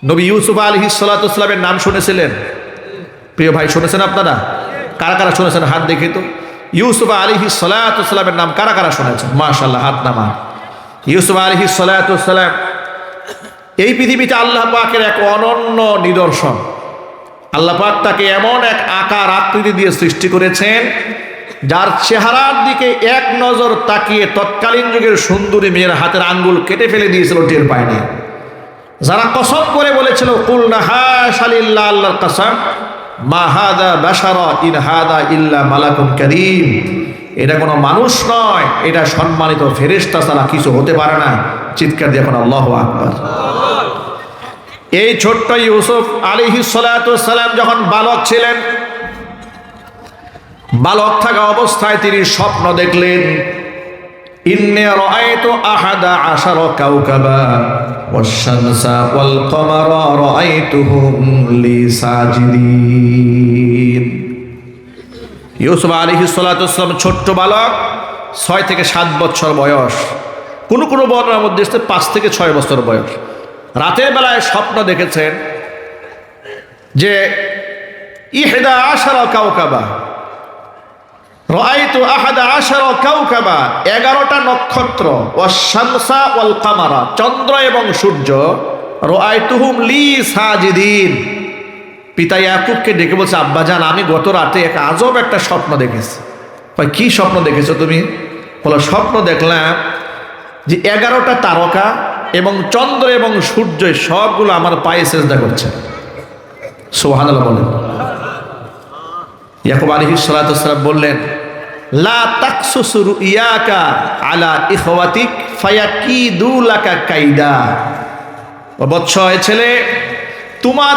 নবী ইউসুফ আলাইহিস সালাতু ওয়াস সালামের নাম শুনেছিলেন? প্রিয় ভাই, শুনেছেন আপনারা? কারা কারা শুনেছেন হাত দেখি তো। ইউসুফ আলাইহিস সালাতু ওয়াস সালামের নাম কারা কারা শুনেছেন? মাশাআল্লাহ, হাত নামান। ইউসুফ আলাইহিস সালাতু ওয়াস সালাম এই পৃথিবীতে আল্লাহ পাকের এক অনন্য নিদর্শন। আল্লাহ পাক তাকে এমন এক আকার আকৃতি দিয়ে সৃষ্টি করেছেন, যার চেহারার দিকে এক নজর তাকিয়ে তৎকালীন যুগের সুন্দরী মেয়ের হাতের আঙ্গুল কেটে ফেলে দিয়েছিল, টের পায়নি। যারা কসম করে বলেছিল কুলনা হাশা লিল্লাহ, আল্লাহর কসম, মা হাদা বাশারা ইন হাদা ইল্লা মালাকুন কারীম, এটা কোনো মানুষ নয়, এটা সম্মানিত ফেরেশতা ছাড়া কিছু হতে পারে না। চিৎকার দিয়ে এখন আল্লাহু আকবার। এই ছোট্ট ইউসুফ আলাইহিস সালাতু ওয়াস সালাম যখন বালক ছিলেন, বালক থাকা অবস্থায় তিনি স্বপ্ন দেখলেন, ইন্নী রাআইতু আহাদা আশারা কাওকাবা ওয়াশ শামসা ওয়াল কমারা রাআইতুহুম লি সাজিদিন। ইউসুফ আলাইহিস সালাতু ওয়াস সালাম ছোট্ট বালক, 6 থেকে 7 বছর বয়স, কোন কোন বর্ণনার মধ্যে 5 থেকে 6 বছর বয়স। রাতের বেলায় স্বপ্ন দেখেছেন যে ইহদা আশারা কাওকাবা রাআইতু আহাদা আশারা কাওকাবা, 11টা নক্ষত্র, ওয়াশ শামসা ওয়াল কামারা, চন্দ্র এবং সূর্য, রাআইতুহুম লি সাজিদিন। পিতা ইয়াকুবকে ডেকে বলছে, আব্বাজান, আমি গত রাতে এক আজব একটা স্বপ্ন দেখেছি। কি স্বপ্ন দেখেছো তুমি? বলো, স্বপ্ন দেখলাম যে 11টা তারকা এবং চন্দ্র এবং সূর্য সবগুলো আমার পায়ে সেজদা করছে। সুবহানাল্লাহ বলেন। ইয়াকুব আলাইহিস সালাতু ওয়াস সালাম বললেন, লা তাকসুস রুইয়াকা আলা ইখওয়াতিক ফায়াকিদু লাকা কাইদা। ও বৎস, ছেলে,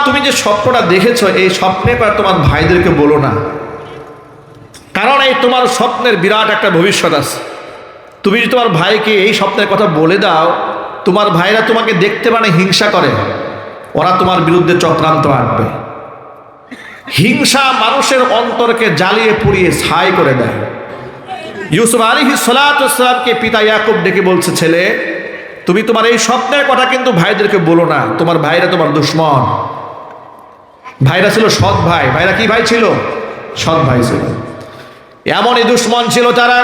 তুমি যে স্বপ্নটা দেখেছো, এই স্বপ্নের পর তোমার ভাইদেরকে বলো না, কারণ এই তোমার স্বপ্নের বিরাট একটা ভবিষ্যৎ আছে। তুমি যদি তোমার ভাইকে এই স্বপ্নের কথা বলে দাও, তোমার ভাইরা তোমাকে দেখতে মানে হিংসা করে, ওরা তোমার বিরুদ্ধে চক্রান্ত আঁটবে। হিংসা মানুষের অন্তরকে জ্বালিয়ে পুড়িয়ে ছাই করে দেয়। ইউসুফ আলাইহিস সালাতু ওয়াস সালামকে পিতা ইয়াকুব ডেকে বলছে, ছেলে, তুমি তোমার এই স্বপ্নের কথা কিন্তু ভাইদেরকে বলো না, তোমার ভাইরা তোমার দুশমন। ভাইরা ছিল সৎ ভাই। ভাইরা কি ভাই ছিল? সৎ ভাই ছিল। এমনই দুশমন ছিল তারা।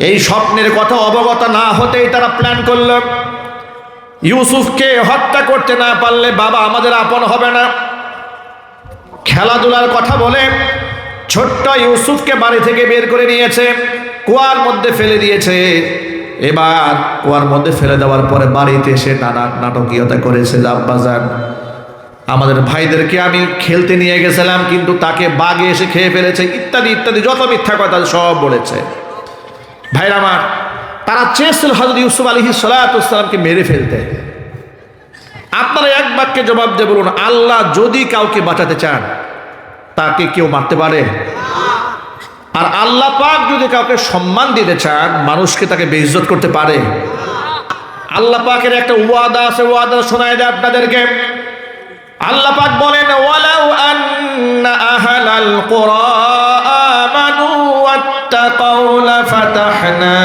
এই স্বপ্নের কথা অবগত না হতেই তারা প্ল্যান করল, ইউসুফকে হত্যা করতে না পারলে বাবা আমাদের আপন হবে না। খেলাধুলার কথা বলে ছোট্ট ইউসুফকে বাড়ি থেকে বের করে নিয়েছে, কুয়ার মধ্যে ফেলে দিয়েছে। এবার কুয়ার মধ্যে ফেলে দেওয়ার পরে বাড়িতে এসে নানা নাটকীয়তা করেছে, আব্বাজান, আমাদের ভাইদেরকে আমি খেলতে নিয়ে গেছিলাম, কিন্তু তাকে বাঘে এসে খেয়ে ফেলেছে, ইত্যাদি ইত্যাদি, যত মিথ্যা কথা সব বলেছে। ভাইরা আমার, তারা চেয়েছিল হযরত ইউসুফ আলাইহিস সালাতু ওয়াস সালামকে মেরে ফেলতে। আপনারা এক বাক্যে জবাব দিয়ে বলুন, আল্লাহ যদি কাউকে বাঁচাতে চান, তাকে কেউ মারতে পারে? আর আল্লাহ পাক যদি কাউকে সম্মান দিতে চান, মানুষকে তাকে বেইজ্জত করতে পারে? আল্লাহ পাকের একটা ওয়াদা আছে, ওয়াদা শোনায় দেয় আপনাদেরকে। আল্লাহ পাক বলেন, ওয়ালাউ আন্না আহলাল কুরা আমানু ওয়াত্তাকাউ লাফাতাহনা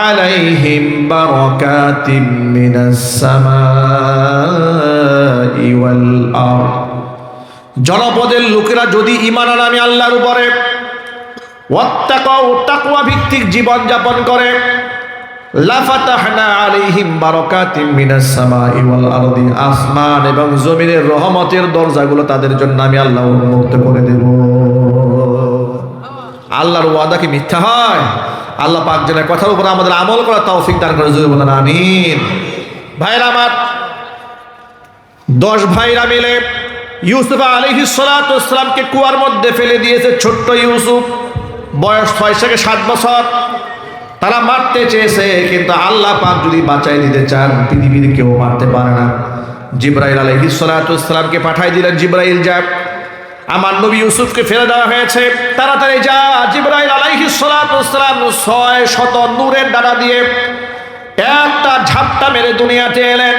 আলাইহিম বারাকাতিম মিনাস সামাই ওয়াল আরদ। জনপদের লোকেরা যদি ঈমান আনে আমি আল্লাহর উপরে, ওয়াত্তাকাউ, তাকওয়া ভিত্তিক জীবন যাপন করে, লাফাতাহনা আলাইহিম বারাকাতিম মিনাস সামাই ওয়াল আরদি, আসমান এবং জমিনের রহমতের দরজাগুলো তাদের জন্য আমি আল্লাহ উন্মুক্ত করে দেব। আল্লাহর ওয়াদা কি মিথ্যা হয়? আল্লাহ পাক যেন কথার উপর আমাদের আমল করার তৌফিক দান করে, জোরে বলেন আমিন। ভাইরা আমার, 10 ভাইরা মিলে ইউসুফ আলাইহিস সালাতু ওয়াস সালামকে কুয়ার মধ্যে ফেলে দিয়েছে। ছোট্ট ইউসুফ, বয়স 6 থেকে 7 বছর। তারা মারতে চেয়েছে, কিন্তু আল্লাহ পাক যদি বাঁচাই দিতে চান, পৃথিবীর কেউ মারতে পারে না। জিবরাইল আলাইহিস সালাতু ওয়াস সালামকে পাঠাই দিলেন, জিবরাইল যা, আমার নবী ইউসুফকে ফেলে দেওয়া হয়েছে, তাড়াতাড়ি যা। জিবরাইল আলাইহিস সালাতু ওয়াস সালাম 600 নূরের ডানা দিয়ে একটা ঝাপটা মেরে দুনিয়াতে এলেন।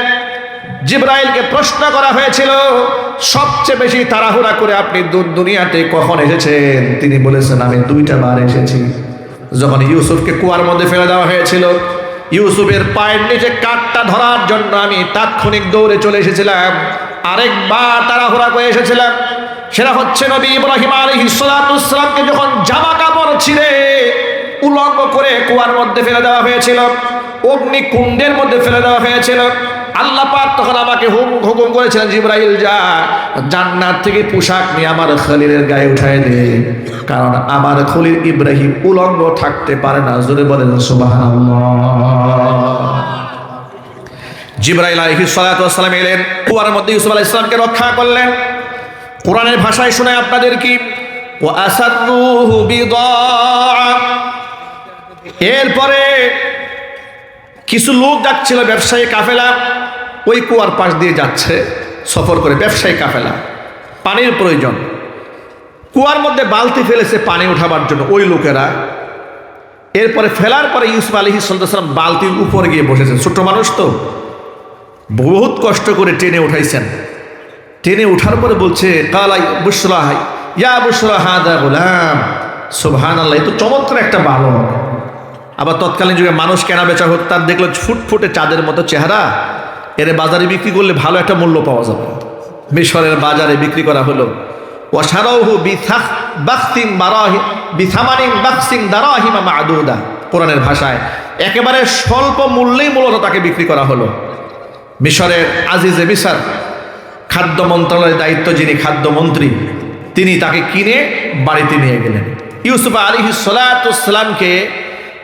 জিবরাইলকে প্রশ্ন করা হয়েছিল, সবচেয়ে বেশি তাড়াহুড়া করে আপনি দুনিয়াতে কখন এসেছেন? তিনি বলেছেন, আমি 2টা বার এসেছি। যখন ইউসুফকে কুয়ার মধ্যে ফেলে দেওয়া হয়েছিল, ইউসুফের পায়ের নিচে কাঠটা ধরার জন্য আমি তাৎক্ষণিক দৌড়ে চলে এসেছিলাম। আরেকবার তাড়াহুড়া করে এসেছিলাম, সেটা হচ্ছে নবী ইব্রাহিম আলাইহিস সালামকে যখন জামা কাপড় ছিঁড়ে উলঙ্গ করে কুয়ার মধ্যে ফেলে দেওয়া হয়েছিল, অগ্নিকুণ্ডের মধ্যে ফেলে দেওয়া হয়েছিল, আল্লাহ পাক তখন আমাকে হুকুম করেছিলেন, জিবরাইল যা জান্নাত থেকে পোশাক নিয়ে আমার খলিলের গায়ে উঠায় দে, কারণ আমার খলিল ইব্রাহিম উলঙ্গ থাকতে পারে না। জোরে বলেন সুবহানাল্লাহ। জিবরাইল আলাইহিস সালাতু ওয়াস সালাম এলেন, কুয়ার মধ্যে ইউসুফ আলাইহিস সালামকে রক্ষা করলেন। কোরআনের ভাষায় শোনায় আপনাদের কি, ওয়া আসাররুহু বিদাআ। এরপরে কিছু লোক যাচ্ছিল, ব্যবসায়ী কাফেলা, ওই কুয়ার পাশ দিয়ে যাচ্ছে সফর করে, ব্যবসায়ী কাফেলা, পানির প্রয়োজন। কুয়ার মধ্যে বালতি ফেলেছে পানি উঠাবার জন্য ওই লোকেরা। এরপরে ফেলার পরে ইউসুফ আলাইহিস সালাম বালতির উপরে গিয়ে বসেছেন। ছোট মানুষ তো, বহুত কষ্ট করে টেনে উঠাইছেন। টেনে উঠার পরে বলছে, কালাই বুশরা ইয়া বুশরা হাদা গোলাম, সুবহানাল্লাহ, এ তো চমৎকার একটা বালক। আবার তৎকালীন যুগে মানুষ কেনা বেচা হতো, তার দেখলো ফুটফুটে চাঁদের মতো চেহারা, এর বাজারে বিক্রি করলে ভালো একটা মূল্য পাওয়া যাবে। মিশরের বাজারে বিক্রি করা হলো। ওয়াশারাউহু বিথামানিন বাখসিন দারাহিমা মা'দুদা। কোরআনের ভাষায় একেবারে স্বল্প মূল্যেই মূলত তাকে বিক্রি করা হলো। মিশরের আজিজে মিসর, খাদ্য মন্ত্রণালয়ের দায়িত্ব যিনি খাদ্যমন্ত্রী, তিনি তাকে কিনে বাড়িতে নিয়ে গেলেন। ইউসুফ আলাইহিস সালাতু ওয়াস সালামকে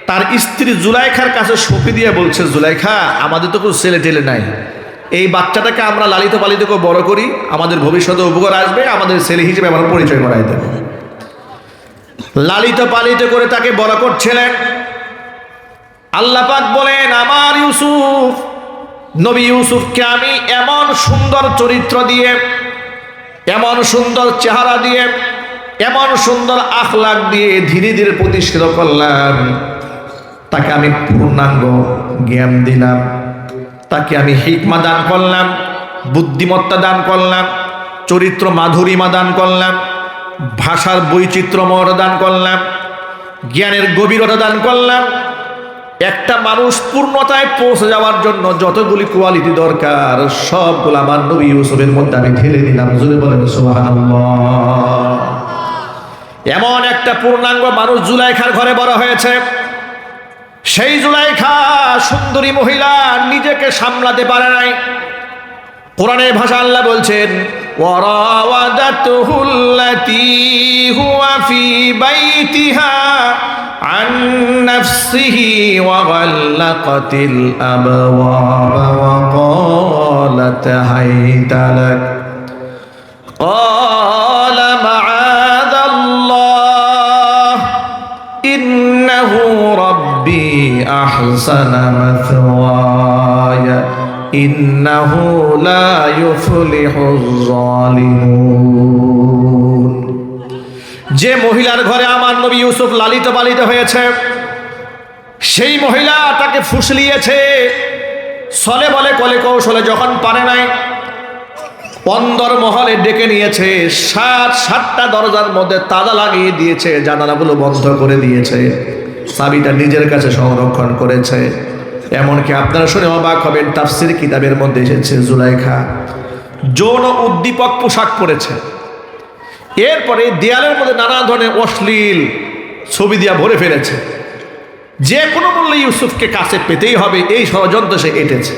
তার স্ত্রী জুলাইখার কাছে সঁপে দিয়ে বলছে, জুলাইখা, আমাদের তো কোনো ছেলে টেলে নাই, এই বাচ্চাটাকে আমরা লালিত পালিত করে বড় করি, আমাদের ভবিষ্যতে উপকার আসবে, আমাদের ছেলে হিসেবে আমরা পরিচয় করাই দেব। লালিত পালিত করে তাকে বড় করছিলেন। আল্লাহ পাক বলেন, আমার ইউসুফ, নবী ইউসুফকে আমি এমন সুন্দর চরিত্র দিয়ে, এমন সুন্দর চেহারা দিয়ে, এমন সুন্দর আখলাক দিয়ে ধীরে ধীরে প্রতিষ্ঠিত করলাম। তাকে আমি পূর্ণাঙ্গ জ্ঞান দিলাম, তাকে আমি হিকমা দান করলাম, বুদ্ধিমত্তা দান করলাম, চরিত্র মাধুরীমা দান করলাম, ভাষার বৈচিত্র্যময় দান করলাম, জ্ঞানের গভীরতা দান করলাম। একটা মানুষ পূর্ণতায় পৌঁছে যাওয়ার জন্য যতগুলি কোয়ালিটি দরকার সবগুলো আমার নবী ইউসুফের মধ্যে আমি ঢেলে দিলাম। জোরে বলেন সুবহানাল্লাহ। এমন একটা পূর্ণাঙ্গ মানুষ জুলাইখার ঘরে বড় হয়েছে। সেই জুলাইখা সুন্দরী মহিলা নিজেকে সামলাতে পারে নাই। কোরআনের ভাষা আল্লাহ বলছেন, ওয়ারাওয়াদাতুহুল্লাতী হুয়া ফি বাইতিহা আন নাফসিহি ওয়া গাল্লাকাতিল আবওয়াবা ওয়া ক্বালাত হাইতা লাক ক্বালা মাআযাল্লাহ ইন্নাহু রাব্বি আহসানা মাথওয়ায়া ইন্নাহু লা ইউফলিহুজ জালিমুন। যে মহিলার ঘরে আমার নবী ইউসুফ লালিত পালিত হয়েছে, সেই মহিলা তাকে ফুসলিয়েছে, ছলে বলে কলে কৌশলে যখন পারে নাই, অন্দর মহলে ডেকে নিয়েছে, সাতটা দরজার মধ্যে তালা লাগিয়ে দিয়েছে, জানালাগুলো বন্ধ করে দিয়েছে, চাবিটা নিজের কাছে সংরক্ষণ করেছে। এমনকি আপনারা শুনে অবাক হবেন, তাফসীর কিতাবের মধ্যে এসেছে জুলাইখা যৌন উদ্দীপক পোশাক পরেছে। এরপরে দেয়ালের মধ্যে নানা ধরনের অশ্লীল ছবি দিয়া ভরে ফেলেছে। যে কোনো মূল্যে ইউসুফকে কাছে পেতেই হবে, এই ষড়যন্ত্র সে এঁটেছে।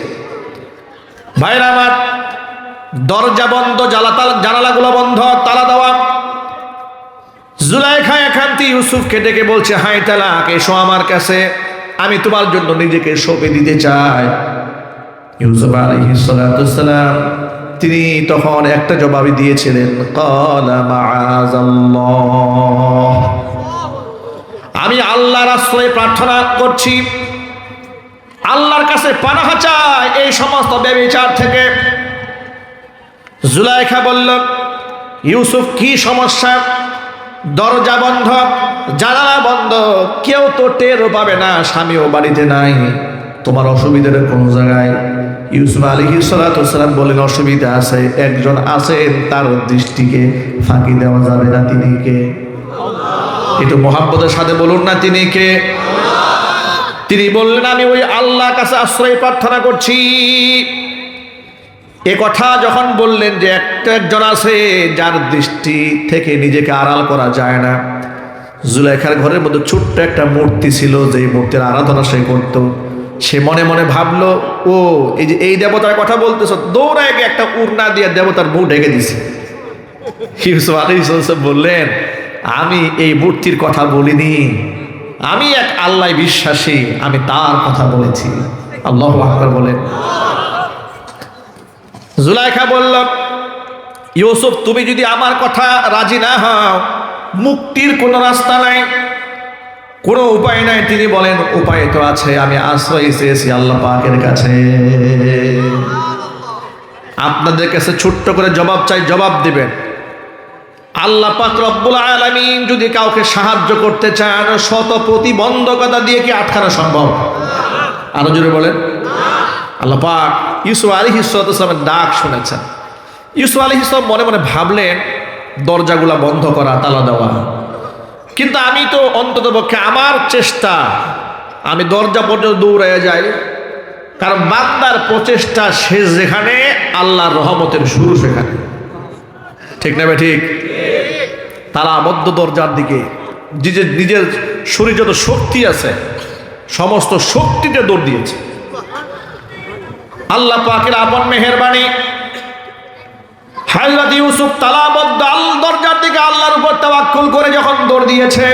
ভাইরা আমার, দরজা বন্ধ, জানালাগুলো বন্ধ, তালা দেওয়া। জুলাইখা একান্তি ইউসুফকে ডেকে বলছে, হাই তালাক, এসো আমার কাছে, আমি তোমার জন্য নিজেকে সঁপে দিতে চাই। ইউসুফ আলাইহিস সালাতু ওয়াস সালাম তিনি তখন একটা জবাবই দিয়েছিলেন, ক্বালা মাআযাল্লাহ, আমি আল্লাহর আশ্রয় প্রার্থনা করছি, আল্লাহর কাছে পানাহ চাই এই সমস্ত ব্যভিচার থেকে। জুলাইখা বলল, ইউসুফ কি সমস্যা? দরজা বন্ধ, জানালা বন্ধ, কেউ তো টেরও পাবে না, স্বামীও বাড়িতে নাই, তোমার অসুবিধাটা কোন জায়গায়? ইউসুফ আলাইহিস সালাতু ওয়াস সালাম বলেন, অসুবিধা আছে, একজন আছেন, তার দৃষ্টিকে ফাঁকি দেওয়া যাবে না। তিনি কে? একটু মোহাব্বতের সাথে বলুন না, তিনি কে? তিনি বললেন, আমি ওই আল্লাহর কাছে আশ্রয় প্রার্থনা করছি। এ কথা যখন বললেন যে একজন আছে যার দৃষ্টি থেকে নিজেকে আড়াল করা যায় না। জুলাইখার ঘরের মধ্যে ছোট্ট একটা মূর্তি ছিল, যে মূর্তির আরাধনা সে করত। সে মনে মনে ভাবলো, ও এই যে এই দেবতার কথা বলতেছ, দৌড়ায় গিয়ে একটা উড়না দিয়ে দেবতার মুখ ঢেকে দিছে। ইউসুফ আলাইহিস সালাম বললেন, আমি এই মূর্তির কথা বলিনি, আমি এক আল্লাহ বিশ্বাসী, আমি তার কথা বলেছি। আল্লাহু আকবার বলেন। জুলাইখা বলল, ইউসুফ তুমি যদি আমার কথা রাজি না হও, মুক্তির কোনো রাস্তা নাই, কোনো উপায় নাই। তিনি বলেন, উপায় তো আছে, আমি আশ্রয় চেয়েছি আল্লাহ পাকের কাছে। আপনাদের কাছে ছোট্ট করে জবাব চাই, জবাব দিবেন। আল্লাহ পাক রব্বুল আলামিন যদি কাউকে সাহায্য করতে চান, শত প্রতিবন্ধকতা দিয়ে কি আটকানো সম্ভব? আরো জোরে বলেন। আল্লাহ পাক ইউসুফ আলাইহিস সালামের ডাক শুনেছেন। ইউসুফ আলাইহিস সালাম মনে মনে ভাবলেন, দরজাগুলা বন্ধ করা, তালা দেওয়া, কিন্তু আমি তো অন্তত পক্ষে আমার চেষ্টা, আমি দরজা পর্যন্ত দৌড়াইয়া যাই, কারণ বান্দার প্রচেষ্টা শেষ যেখানে, আল্লাহর রহমতের শুরু সেখানে। ঠিক না ভাই? ঠিক। তারা মধ্য দরজার দিকে নিজের শরীর যত শক্তি আছে সমস্ত শক্তিতে দৌড় দিয়েছে। আল্লাহ পাকের আপন মেহেরবানি, হযরত ইউসুফ তালাবদ্ধ দরজার দিকে আল্লাহর উপর তাওয়াক্কুল করে যখন দৌড় দিয়েছে,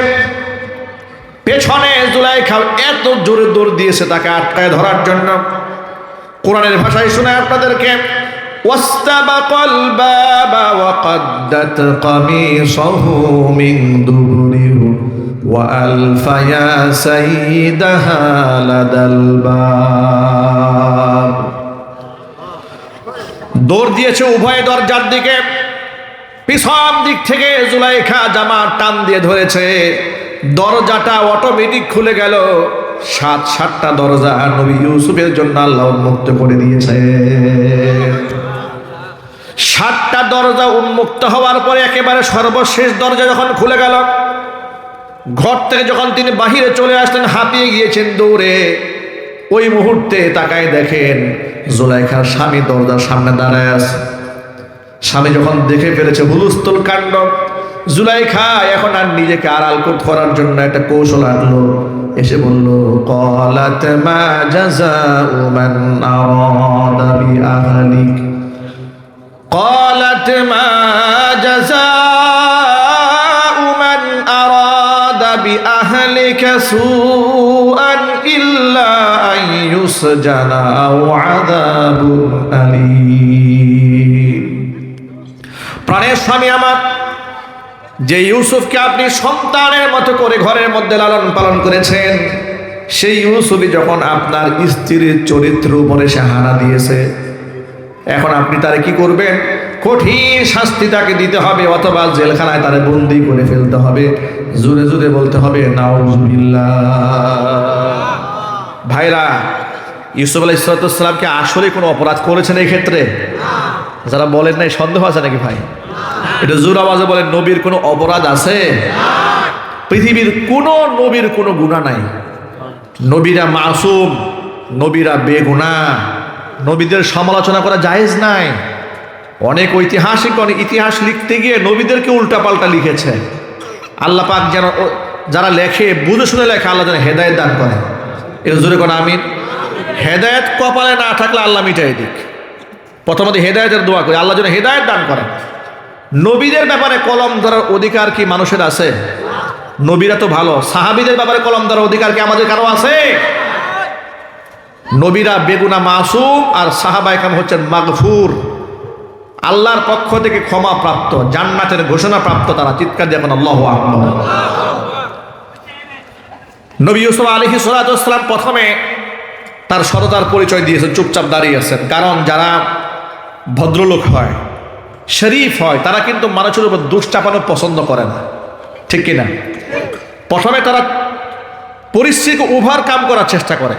পেছনে জুলাইখা এত জোরে দৌড় দিয়েছে তাকে আটকায় ধরার জন্য। কোরআনের ভাষায় শুনে আপনাদেরকে, ওয়াস্তাবাকাল বাবা ওয়া কাদ্দাত কামিসাহু মিন দুবুরিহি ওয়া আলফা ইয়া সাইয়্যিদাহা লাদাল বাব। দৌড় দিয়েছে উভয় দরজার দিকে। পিছন দিক থেকে জুলাইখা জামা টান দিয়ে ধরেছে, দরজাটা অটোমেটিক খুলে গেল। সাতটা দরজা নবী ইউসুফের জন্য আল্লাহ উন্মুক্ত করে দিয়েছে। 7টা দরজা উন্মুক্ত হওয়ার পরে একেবারে সর্বশেষ দরজা যখন খুলে গেল, ঘর থেকে যখন তিনি বাহিরে চলে আসলেন, হাঁপিয়ে গিয়েছেন দৌড়ে, ওই মুহূর্তে তাকায় দেখেন জুলাইখার স্বামী দরজার সামনে দাঁড়ায় আছে। স্বামী যখন দেখে ফেলেছে হুলস্থুল কাণ্ড, জুলাইখা এখন আর নিজেকে আড়াল করার জন্য একটা কৌশল আনলো। এসে বলল, ক্বালাত মা জাযাউ মান আরাদা বিআহলিক, ক্বালাত মা জাযাউ মান আরাদা বিআহলিকা সুআন ইল্লা আন ইউসজানা আও আযাবুন আলীম। প্রাণের স্বামী আমার, যে ইউসুফকে আপনি সন্তানের মতো করে ঘরের মধ্যে লালন পালন করেছেন, সেই ইউসুফই যখন আপনার স্ত্রীর চরিত্র উপরে সে হানা দিয়েছে, এখন আপনি তারে কি করবেন? কঠিন শাস্তি তাকে দিতে হবে, অথবা জেলখানায় তারে বন্দি করে ফেলতে হবে। জোরে জোরে বলতে হবে নাউজুবিল্লাহ। ভাইরা, ইউসুফ আলাইহিস সালামকে আসলে কোনো অপরাধ করেছেন এই ক্ষেত্রে? যারা বলেন নাই, সন্দেহ আছে নাকি ভাই? এটা জোর আওয়াজে বলেন, নবীর কোনো অপরাধ আছে? পৃথিবীর কোনো নবীর কোনো গুনাহ নাই। নবীরা মাসুম, নবীরা বেগুনাহ, নবীদের সমালোচনা করা জায়েজ নাই। অনেক ঐতিহাসিক ইতিহাস লিখতে গিয়ে নবীদেরকে উল্টাপাল্টা লিখেছে। আল্লাহ পাক যেন যারা লেখে বুঝে শুনে লেখে, আল্লাহ যেন হেদায়েত দান করে। এর জোরে কোন আমিন। হেদায়েত কপালে না থাকলে আল্লাহ মিটাই দিক। প্রথমত হেদায়েতের দোয়া করি, আল্লাহ যেন হেদায়েত দান করেন। নবীদের ব্যাপারে কলম ধরার অধিকার কি মানুষের আছে? নবীরা তো ভালো, সাহাবীদের ব্যাপারে কলম ধরার অধিকার কি আমাদের কারো আছে? নবীরা বেগুনাহ মাসুম, আর সাহাবায়ে কেরাম হচ্ছেন মাগফুর, আল্লাহর পক্ষ থেকে ক্ষমা প্রাপ্ত, জান্নাতের ঘোষণা প্রাপ্ত তারা। চিৎকার দিয়ে এখন আল্লাহু আকবার। নবী ইউসুফ আলাইহিস সালাম প্রথমে তার সততার পরিচয় দিয়েছেন, চুপচাপ দাঁড়িয়ে আছেন। কারণ যারা ভদ্রলোক হয়, শরীফ হয়, তারা কিন্তু মানুষের উপর দোষ চাপানো পছন্দ করে না, ঠিক কিনা? প্রথমে তারা পরিস্থিতিকে ওভারকাম করার চেষ্টা করে,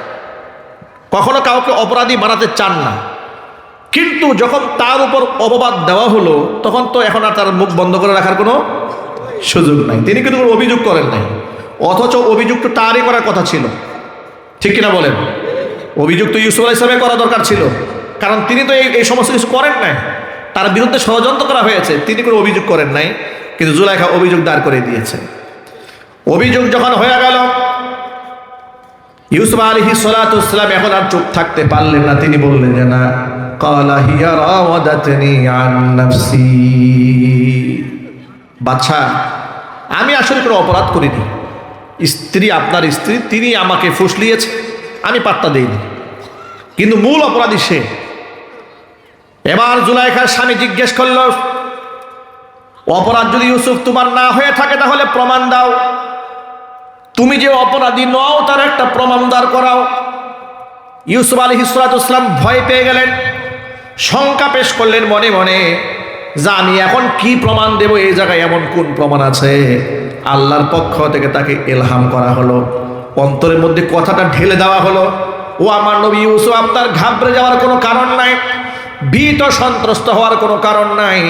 কখনো কাউকে অপরাধী বানাতে চান না। কিন্তু যখন তার উপর অপবাদ দেওয়া হলো, তখন তো এখন আর তার মুখ বন্ধ করে রাখার কোনো সুযোগ নাই। তিনি কিন্তু কোনো অভিযোগ করেন নাই, অথচ অভিযোগ তো তারই করার কথা ছিল। ঠিক কিনা বলেন? অভিযোগ তো ইউসুফ আলাইহিস সালামের করা দরকার ছিল, কারণ তিনি তো এই সমস্ত কিছু করেন নাই। তার বিরুদ্ধে ষড়যন্ত্র করা হয়েছে, তিনি কোনো অভিযোগ করেন নাই, কিন্তু জুলাইখা অভিযোগ দাঁড় করে দিয়েছে। অভিযোগ যখন হয়ে গেল, ইউসুফ আলাইহিস সালাতু ওয়াস সালাম এখন আর চুপ থাকতে পারলেন না। তিনি বললেন যে না, ক্বালা হিয়া রাওয়াদাতনি আন নাফসি। বাদশা, আমি আসলে কোনো অপরাধ করিনি, স্ত্রী আপনার স্ত্রী, তিনি আমাকে ফুসলিয়েছে, আমি পাত্তা দেইনি, কিন্তু মূল অপরাধী সে। এবার জুলাইখার স্বামী জিজ্ঞেস করল, অপরাধ যদি ইউসুফ তোমার না হয়ে থাকে তাহলে প্রমাণ দাও, তুমি যে অপরাধী নও তার একটা প্রমাণ দাঁড় করাও। ইউসুফ আলাইহিস সালাতু ওয়াস সালাম ভয় পেয়ে গেলেন, শঙ্কা পেশ করলেন মনে মনে যে আমি এখন কি প্রমাণ দেব, এই জায়গায় এমন কোন প্রমাণ আছে। আল্লাহর পক্ষ থেকে তাকে ইলহাম করা হলো, অন্তরের মধ্যে কথাটা ঢেলে দেওয়া হলো, ও আমার নবী ইউসুফ, আপনার ঘাবড়ে যাওয়ার কোনো কারণ নাই, ভীত সন্ত্রস্ত হওয়ার কোনো কারণ নাই।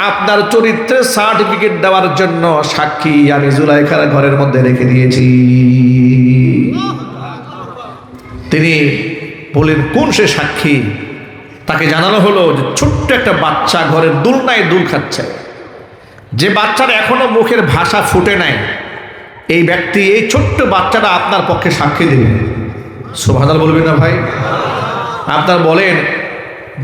আপনার চরিত্রের সার্টিফিকেট দেওয়ার জন্য সাক্ষী আমি জুলাইখার ঘরের মধ্যে রেখে দিয়েছি। তিনি বলেন, কোন সে সাক্ষী? তাকে জানানো হলো যে ছোট্ট একটা বাচ্চা ঘরের দুলনায় দুল খাচ্ছে, যে বাচ্চার এখনো মুখের ভাষা ফুটে নাই, এই ব্যক্তি, এই ছোট্ট বাচ্চাটা আপনার পক্ষে সাক্ষী দেবে। সুবহানাল্লাহ বলবেন না ভাই? আপনার বলেন,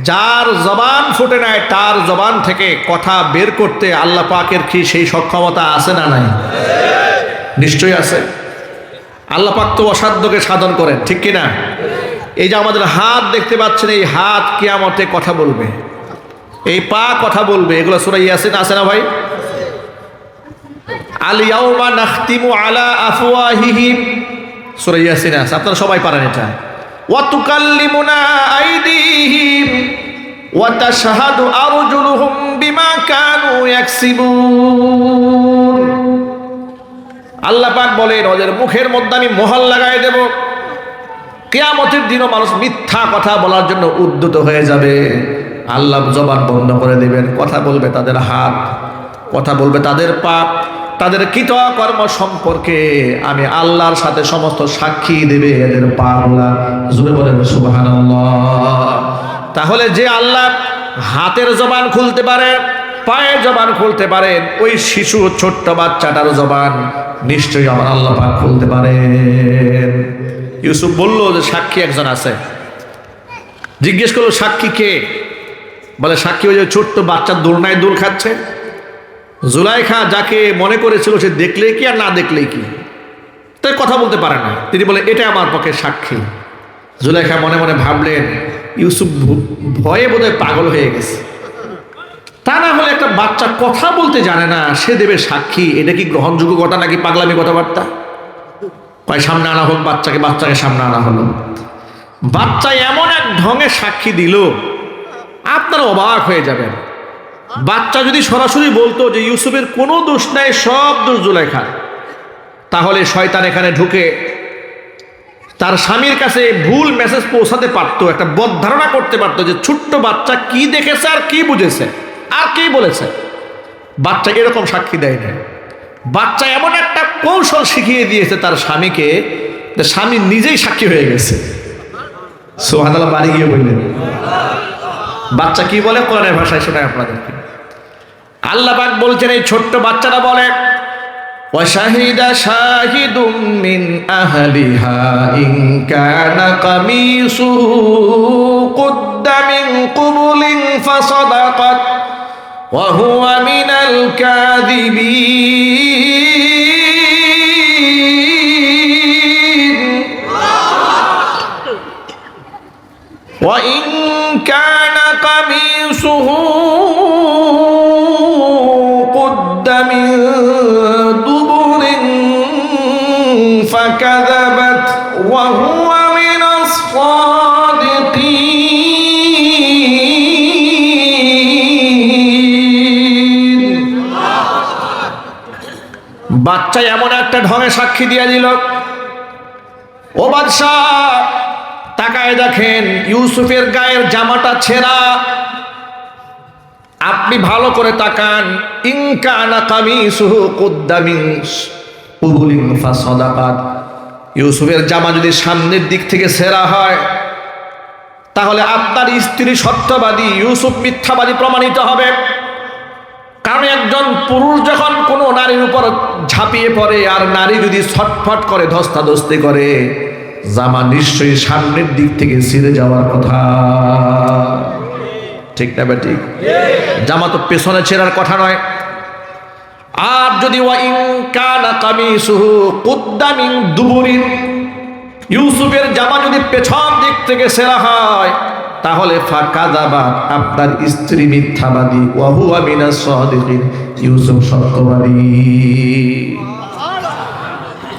যার জবান ফুটে নাই তার জবান থেকে কথা বের করতে আল্লাহ পাকের কি সেই সক্ষমতা আছে না নাই? নিশ্চয়ই আছে। আল্লাহ পাক তো অসাধ্যকে সাধন করেন, ঠিক কিনা? এই যে আমাদের হাত দেখতে পাচ্ছেন, এই হাত কিয়ামতে কথা বলবে, এই পা কথা বলবে, এগুলো সূরা ইয়াসিন আছে না ভাই? আল ইয়াউমা নাখতিমু আলা আফওয়াহিহিম, সূরা ইয়াসিন আছে, আপনারা সবাই পারেন এটা। ওয়া তুকাল্লিমুনা আইদিহিম ওয়া তাশহাদু আরজুলুহুম বিমা কানু ইয়াকসিবুন। আল্লাহ পাক বলেন, ওদের মুখের মধ্যে আমি মোহর লাগাই দেব। কিয়ামতের দিনও মানুষ মিথ্যা কথা বলার জন্য উদ্যত হয়ে যাবে, আল্লাহ জবান বন্ধ করে দেবেন, কথা বলবে তাদের হাত, কথা বলবে তাদের পা, তাদের কৃতকর্ম সম্পর্কে আমি আল্লাহর সাথে সমস্ত সাক্ষী দেবে এদের পাগুলা। জোরে বলেন সুবহানাল্লাহ। তাহলে যে আল্লাহ হাতের জবান খুলতে পারে, পায়ের জবান খুলতে পারেন, ওই শিশু ছোট্ট বাচ্চাটার জবান নিশ্চয়ই আমার আল্লাহ পাক খুলতে পারেন। ইউসুফ বলল যে সাক্ষী একজন আছে। জিজ্ঞেস করলো, সাক্ষী কে? বলে, সাক্ষী ওই যে ছোট্ট বাচ্চা দোলনায় দোল খাচ্ছে। জুলাইখা যাকে মনে করেছিল সে দেখলে কি আর না দেখলে কি, তাই কথা বলতে পারে না। তিনি বলে, এটা আমার পক্ষে সাক্ষী। জুলাইখা মনে মনে ভাবলেন, ইউসুফ ভয়ে বোধহয় পাগল হয়ে গেছে, তা না হলে একটা বাচ্চা কথা বলতে জানে না, সে দেবে সাক্ষী, এটা কি গ্রহণযোগ্য কথা নাকি পাগলামি কথাবার্তা? কয় সামনে আনা হোক বাচ্চাকে। বাচ্চাকে সামনে আনা হলো। বাচ্চা এমন এক ঢঙে সাক্ষী দিল, আপনারা অবাক হয়ে যাবেন। বাচ্চা যদি সরাসরি বলতো যে ইউসুফের কোনো দোষ নাই, সব দোষ জুলাইখার, তাহলে শয়তান এখানে ঢুকে তার স্বামীর কাছে ভুল মেসেজ পৌঁছাতে পারতো, একটা বদ ধারণা করতে পারতো যে ছোট্ট বাচ্চা কি দেখেছে আর কি বুঝেছে আর কি বলেছে। বাচ্চা এরকম সাক্ষী দেয় না। বাচ্চা এমন একটা কৌশল শিখিয়ে দিয়েছে তার স্বামীকে, যে স্বামী নিজেই সাক্ষী হয়ে গেছে। সুবহানাল্লাহ বাড়ি গিয়ে বললেন। বাচ্চা কি বলে কোরআনের ভাষায় শোনায় আপনাদেরকে। আল্লাহ পাক বলছেন, এই ছোট্ট বাচ্চাটা বলে, ওয়াশাহিদা শাহিদুম মিন আহলিহা ইন কানা কামিসুহু কুদ্দা মিন কুবুলিন ফাসাদাকাত ওয়া হুয়া মিনাল কাযিবিন ওয়া ইন কানা কামিসুহু কুদ্দা মিন দুবুরিন ফাকাযাবাত ওয়া হুয়া মিনাস সাদিকিন। বাচ্চা এমন একটা ঢঙে সাক্ষী দিয়ে দিল। ও বাদশা, তাকায় দেখেন ইউসুফের গায়ের জামাটা ছেঁড়া। আপনি ভালো করে তাকান। ইন কানা কামিসুহু কুদ্দা মিন কুবুলিন ফাসাদাকাত, ইউসুফের জামা যদি সামনের দিক থেকে ছেঁড়া হয় তাহলে আপনার স্ত্রী সত্যবাদী, ইউসুফ মিথ্যাবাদী প্রমাণিত হবে। কারণ একজন পুরুষ যখন কোনো নারীর উপর ঝাঁপিয়ে পড়ে আর নারী যদি ছটফট করে, ধস্তাধস্তি করে, জামা নিশ্চয়ই সামনের দিক থেকে ছিঁড়ে যাওয়ার কথা, ঠিক না বেঠিক? জামা তো পেছনে ছেঁড়ার কথা নয়। আর যদি ওয়াইন কানা কামিসুহু কুদ্দা মিন দুবুরিন, ইউসুফের জামা যদি পেছন দিক থেকে ছেঁড়া হয় তাহলে ফাকাযাবা, আপনার স্ত্রী মিথ্যাবাদী, ওয়া হুয়া মিনাস সাদিকিন, ইউসুফ সত্যবাদী।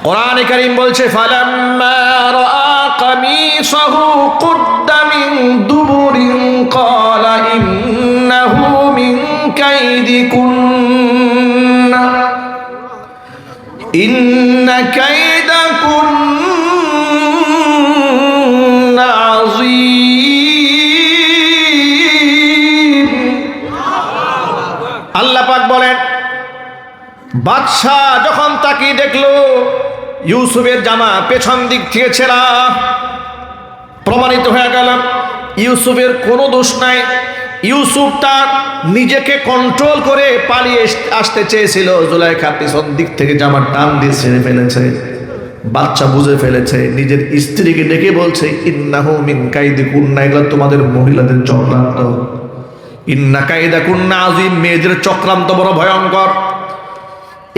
কোরআনে কারীম বলছে ফালাম্মা রাআ কামিসাহু কুদ্দা মিন দুবুরিন ক্বালা ইন্নাহু মিন কাইদিকুন্না ইন্না কাইদাকুন্না আযীম। আল্লাহ পাক বলেন, বাদশাহ যখন তাকিয়ে দেখলো ইউসুফের জামা পেছন দিক থেকে ছেঁড়া, প্রমাণিত হয়ে গেল ইউসুফের কোনো দোষ নাই। ইউসুফ তার নিজেকে কন্ট্রোল করে পালিয়ে আসতে চেয়েছিল, জুলাইখা পেছন দিক থেকে জামা টান দিয়ে ছেড়ে ফেলেছে। বাচ্চা বুঝে ফেলেছে, নিজের স্ত্রীকে ডেকে বলছে ইন্নাহু মিন কাইদিকুন্না, এগুলো তোমাদের মহিলাদের চক্রান্ত। ইন্না কাইদাকুন্না আযীম, মেয়েদের চক্রান্ত বড় ভয়ঙ্কর।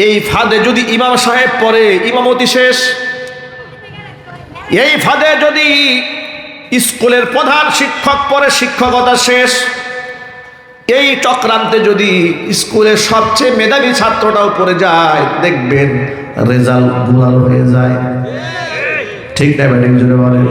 এই ফাঁদে যদি ইমাম সাহেব পড়ে, ইমামতি শেষ। এই ফাঁদে যদি স্কুলের প্রধান শিক্ষক পড়ে, শিক্ষকতা শেষ। এই চক্রান্তে যদি স্কুলের সবচেয়ে মেধাবী ছাত্রটাও পড়ে যায়, দেখবেন রেজাল্ট গুলাল হয়ে যায়, ঠিক না? ব্যাটিং জুড়ে বলেন।